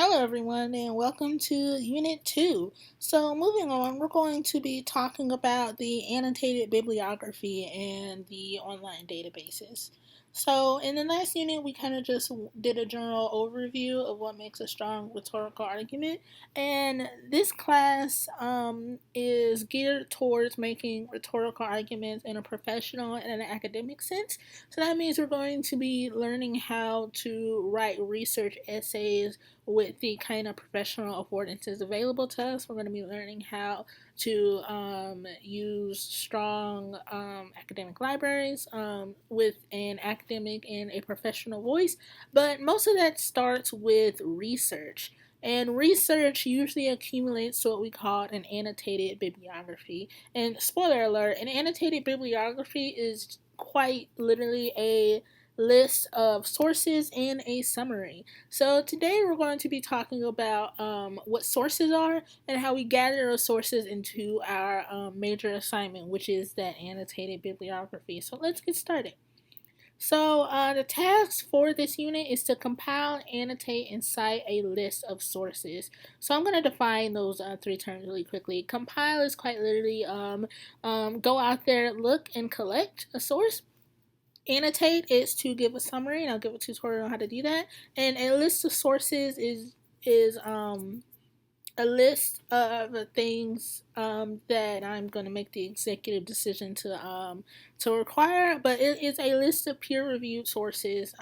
Hello, everyone, and welcome to Unit 2. So, moving on, we're going to be talking about the annotated bibliography and the online databases. So, in the last unit, we kind of just did a general overview of what makes a strong rhetorical argument, and this class is geared towards making rhetorical arguments in a professional and an academic sense. So, that means we're going to be learning how to write research essays with the kind of professional affordances available to us. We're going to be learning how to use strong academic libraries with an academic and a professional voice, but most of that starts with research. And research usually accumulates to what we call an annotated bibliography. And spoiler alert, an annotated bibliography is quite literally a list of sources and a summary. So today we're going to be talking about what sources are and how we gather those sources into our major assignment, which is that annotated bibliography. So let's get started. So the task for this unit is to compile, annotate, and cite a list of sources. So I'm going to define those three terms really quickly. Compile is quite literally go out there, look, and collect a source. Annotate is to give a summary, and I'll give a tutorial on how to do that. And a list of sources is a list of things that I'm going to make the executive decision to require, but it is a list of peer-reviewed sources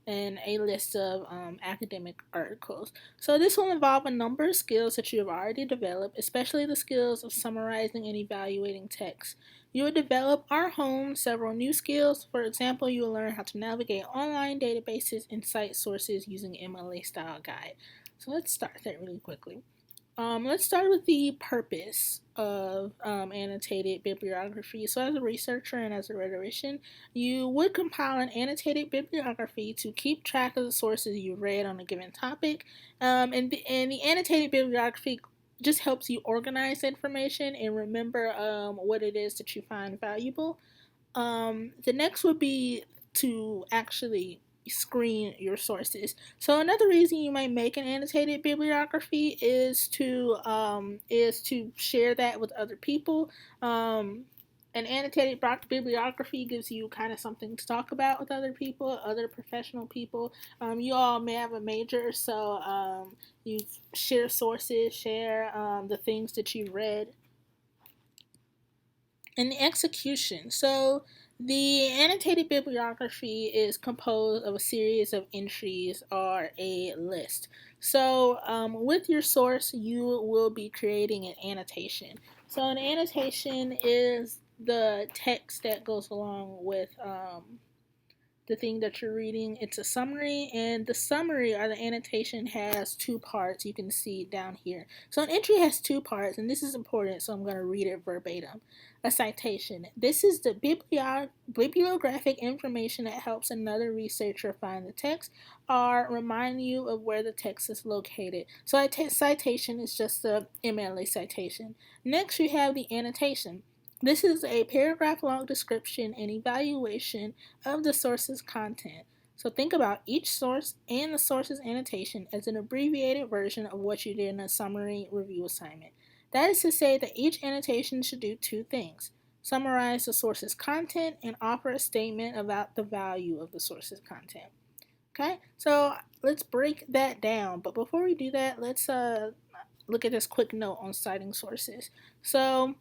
and a list of academic articles. So this will involve a number of skills that you have already developed, especially the skills of summarizing and evaluating text. You will develop or hone several new skills. For example, you will learn how to navigate online databases and cite sources using MLA style guide. So let's start that really quickly. Let's start with the purpose of annotated bibliography. So, as a researcher and as a rhetorician, you would compile an annotated bibliography to keep track of the sources you read on a given topic. And the annotated bibliography just helps you organize information and remember what it is that you find valuable. The next would be to actually screen your sources. So another reason you might make an annotated bibliography is to share that with other people. An annotated bibliography gives you kind of something to talk about with other people, other professional people. You all may have a major, so you share sources, share the things that you've read. And the execution. So the annotated bibliography is composed of a series of entries or a list. So with your source, you will be creating an annotation. So an annotation is the text that goes along with the thing that you're reading. It's a summary, and the summary or the annotation has two parts. You can see down here. So an entry has two parts, and this is important, so I'm going to read it verbatim. A citation. This is the bibliographic information that helps another researcher find the text or remind you of where the text is located. So a citation is just a MLA citation. Next, you have the annotation. This is a paragraph-long description and evaluation of the source's content. So think about each source and the source's annotation as an abbreviated version of what you did in a summary review assignment. That is to say that each annotation should do two things: summarize the source's content and offer a statement about the value of the source's content. Okay, so let's break that down. But before we do that, let's look at this quick note on citing sources. So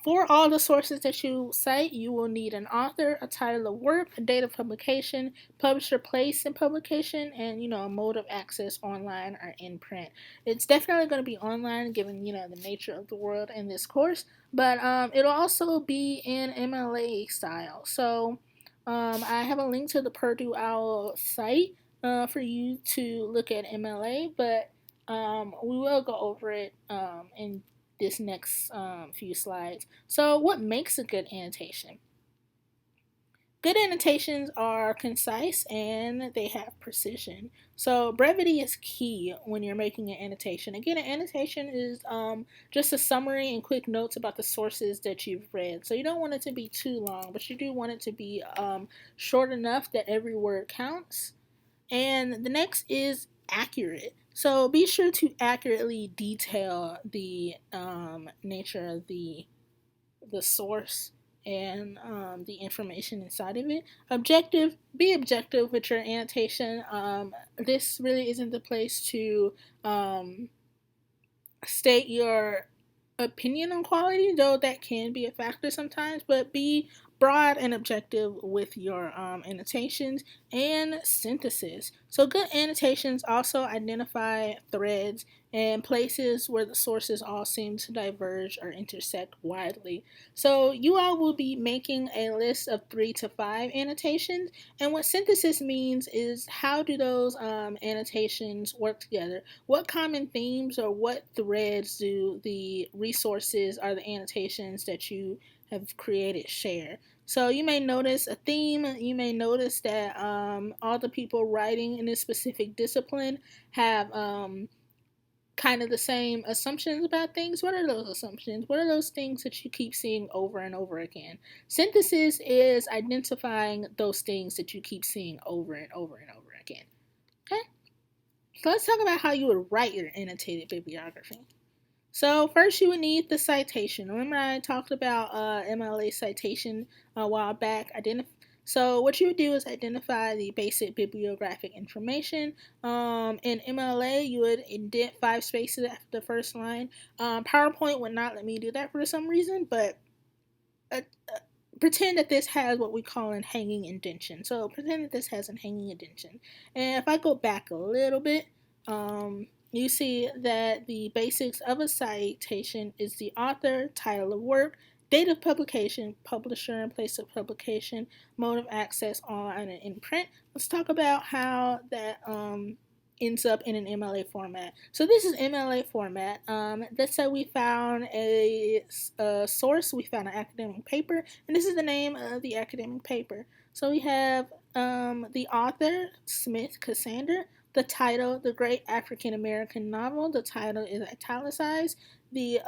for all the sources that you cite, you will need an author, a title of work, a date of publication, publisher place in publication, and a mode of access, online or in print. It's definitely going to be online given the nature of the world in this course, but it'll also be in MLA style. So I have a link to the Purdue OWL site for you to look at MLA, but we will go over it in this next few slides. So what makes a good annotation? Good annotations are concise and they have precision. So brevity is key when you're making an annotation. Again, an annotation is just a summary and quick notes about the sources that you've read. So you don't want it to be too long, but you do want it to be short enough that every word counts. And the next is accurate. So be sure to accurately detail the nature of the source and the information inside of it. Objective, be objective with your annotation. This really isn't the place to state your opinion on quality, though that can be a factor sometimes, but be broad and objective with your annotations and synthesis. So good annotations also identify threads and places where the sources all seem to diverge or intersect widely. So you all will be making a list of 3 to 5 annotations, and what synthesis means is how do those annotations work together? What common themes or what threads do the resources or the annotations that you have created share? So you may notice a theme. You may notice that all the people writing in this specific discipline have kind of the same assumptions about things. What are those assumptions? What are those things that you keep seeing over and over again? Synthesis is identifying those things that you keep seeing over and over and over again. Okay? So let's talk about how you would write your annotated bibliography. So first you would need the citation. Remember I talked about MLA citation a while back. So what you would do is identify the basic bibliographic information. In MLA, you would indent 5 spaces after the first line. PowerPoint would not let me do that for some reason, but pretend that this has what we call an hanging indentation. So pretend that this has a hanging indentation. And if I go back a little bit, you see that the basics of a citation is the author, title of work, date of publication, publisher and place of publication, mode of access online and in print. Let's talk about how that ends up in an MLA format. So this is MLA format. Let's say we found a source, we found an academic paper, and this is the name of the academic paper. So we have the author, Smith Cassandra, the title, The Great African American Novel. The title is italicized. The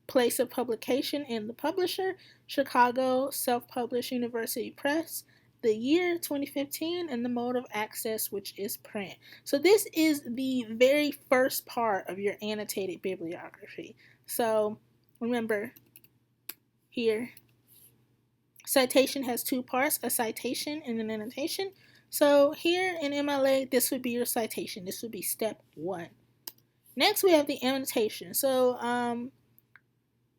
place of publication and the publisher, Chicago Self-Published University Press. The year 2015 and the mode of access, which is print. So this is the very first part of your annotated bibliography. So remember here, citation has 2 parts, a citation and an annotation. So here in MLA, this would be your citation. This would be step 1. Next, we have the annotation. So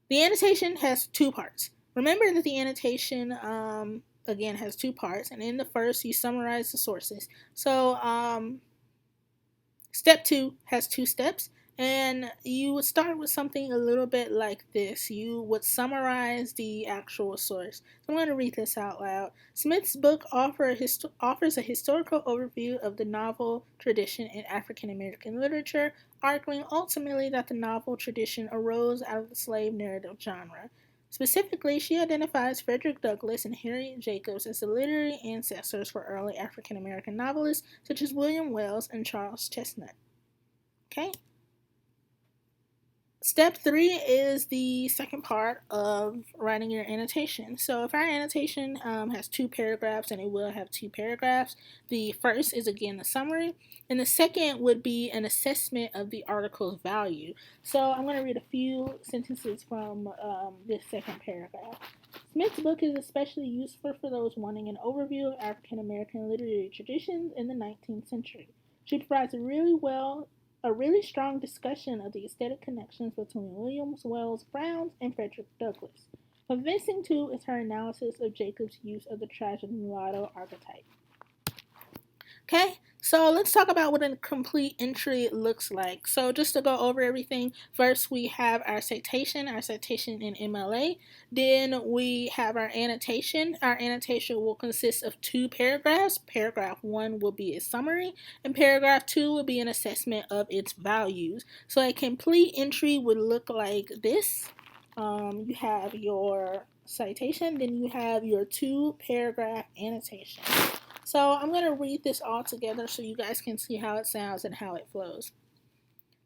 the annotation has 2 parts. Remember that the annotation again has 2 parts, and in the first you summarize the sources. So step 2 has 2 steps, and you would start with something a little bit like this. You would summarize the actual source. So I'm going to read this out loud. Smith's book offers a historical overview of the novel tradition in African American literature, arguing ultimately that the novel tradition arose out of the slave narrative genre. Specifically, she identifies Frederick Douglass and Harriet Jacobs as the literary ancestors for early African American novelists such as William Wells and Charles Chesnutt. Okay? Step 3 is the second part of writing your annotation. So if our annotation has 2 paragraphs, and it will have 2 paragraphs, the first is again the summary, and the second would be an assessment of the article's value. So I'm going to read a few sentences from this second paragraph. Smith's book is especially useful for those wanting an overview of African American literary traditions in the 19th century. She provides a really strong discussion of the aesthetic connections between Williams, Wells, Browns, and Frederick Douglass. Convincing, too, is her analysis of Jacob's use of the tragic mulatto archetype. Okay, so let's talk about what a complete entry looks like. So just to go over everything, first we have our citation in MLA. Then we have our annotation. Our annotation will consist of 2 paragraphs. Paragraph 1 will be a summary, and paragraph 2 will be an assessment of its values. So a complete entry would look like this. You have your citation, then you have your 2 paragraph annotation. So I'm going to read this all together so you guys can see how it sounds and how it flows.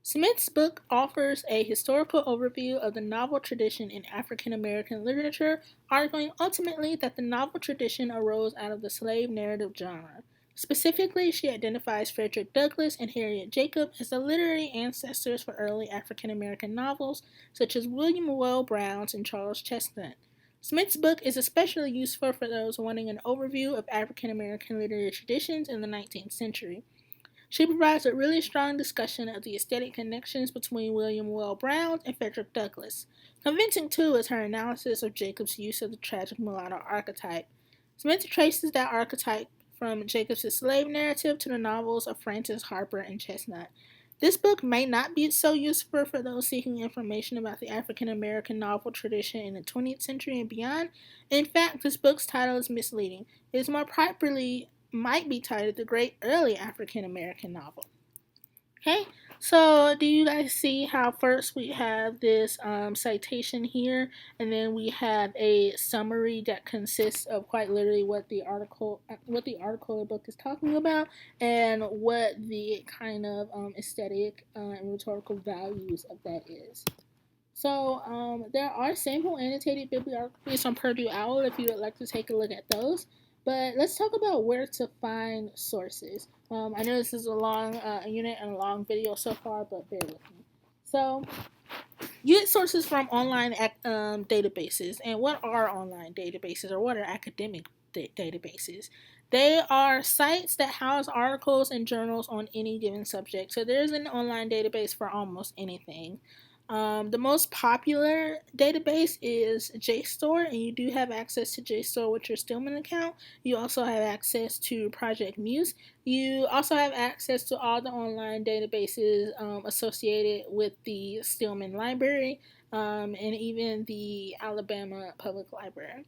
Smith's book offers a historical overview of the novel tradition in African American literature, arguing ultimately that the novel tradition arose out of the slave narrative genre. Specifically, she identifies Frederick Douglass and Harriet Jacob as the literary ancestors for early African American novels, such as William Well Brown's and Charles Chesnutt. Smith's book is especially useful for those wanting an overview of African American literary traditions in the 19th century. She provides a really strong discussion of the aesthetic connections between William Well Brown and Frederick Douglass. Convincing, too, is her analysis of Jacob's use of the tragic mulatto archetype. Smith traces that archetype from Jacob's slave narrative to the novels of Francis Harper and Chestnut. This book may not be so useful for those seeking information about the African American novel tradition in the 20th century and beyond. In fact, this book's title is misleading. It is more properly might be titled The Great Early African American Novel. Okay, so do you guys see how first we have this citation here, and then we have a summary that consists of quite literally what the article of the book is talking about, and what the kind of aesthetic and rhetorical values of that is. So there are sample annotated bibliographies on Purdue OWL if you would like to take a look at those. But let's talk about where to find sources. I know this is a long unit and a long video so far, but bear with me. So you get sources from online databases. And what are online databases, or what are academic databases? They are sites that house articles and journals on any given subject. So there's an online database for almost anything. The most popular database is JSTOR, and you do have access to JSTOR with your Stillman account. You also have access to Project Muse. You also have access to all the online databases associated with the Stillman Library and even the Alabama Public Library.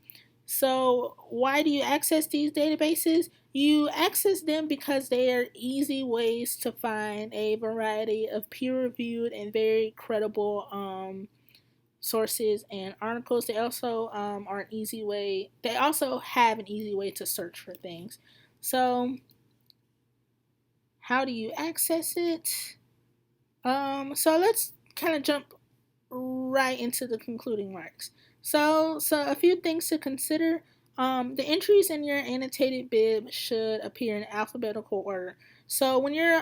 So, why do you access these databases? You access them because they are easy ways to find a variety of peer-reviewed and very credible sources and articles. They also are an easy way. They also have an easy way to search for things. So, how do you access it? So let's kind of jump right into the concluding marks. So a few things to consider. The entries in your annotated bib should appear in alphabetical order. So when you're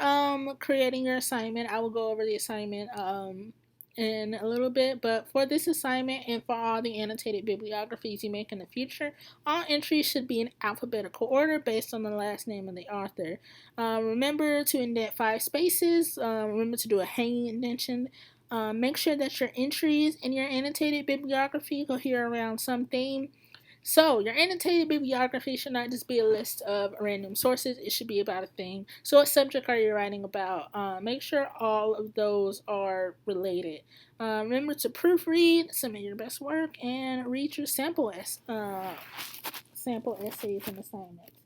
creating your assignment, I will go over the assignment in a little bit, but for this assignment and for all the annotated bibliographies you make in the future, all entries should be in alphabetical order based on the last name of the author. Remember to indent 5 spaces. Remember to do a hanging indentation. Make sure that your entries in your annotated bibliography cohere around some theme. So, your annotated bibliography should not just be a list of random sources, it should be about a theme. So, what subject are you writing about? Make sure all of those are related. Remember to proofread, submit your best work, and read your sample essays and assignments.